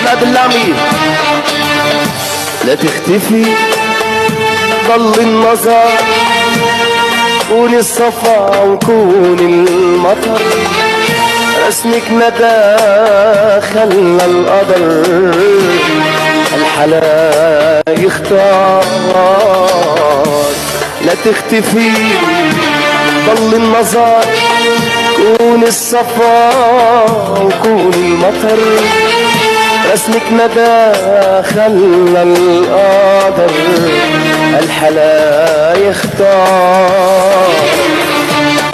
محمد اللامي. لا تختفي ضل النظر، كون الصفا وكون المطر، رسمك ندى خلى القدر الحلا يختار. لا تختفي ضل النظر، كون الصفا وكون المطر، رسمك ندى خلى القدر الحلا يختار.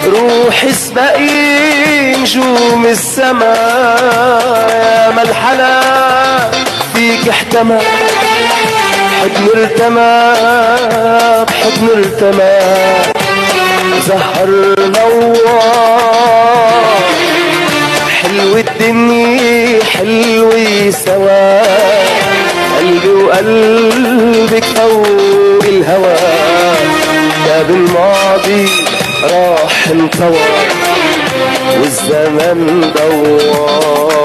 روح اسبقي نجوم السماء، يا ما الحلا فيك احتمى، حضن ارتمى بحضن ارتمى، زهر نوار. حلو الدنيا حلو سوا، قلبي وقلبك فوق الهوى، باب الماضي راح انطوى والزمن دوار،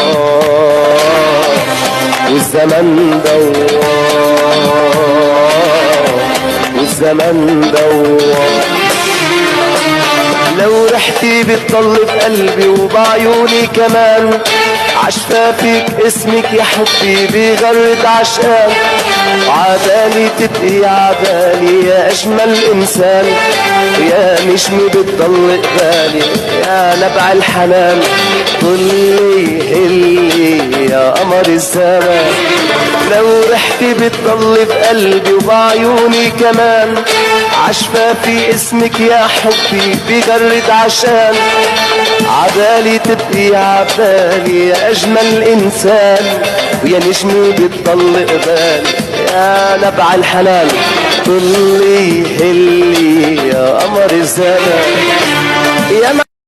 والزمن دوار، والزمن دوار. لو رحتي بتضل بقلبي وبعيوني كمان، عشفافك اسمك يا حبي بغرد عشقان، عبالي تبقي عبالي يا أجمل إنسان، يا نجمي بتضل قبالي يا نبع الحنان، ضلي هلي يا قمر الزمان. لو رحتي بتضل بقلبي وبعيوني كمان، عشفافي اسمك يا حبي بغرد عشان، عبالي تبقي عبالي يا أجمل إنسان، ويا نجمي بتضل قبالي يا نبع الحنان، ضلي هلي يا قمر الزمان.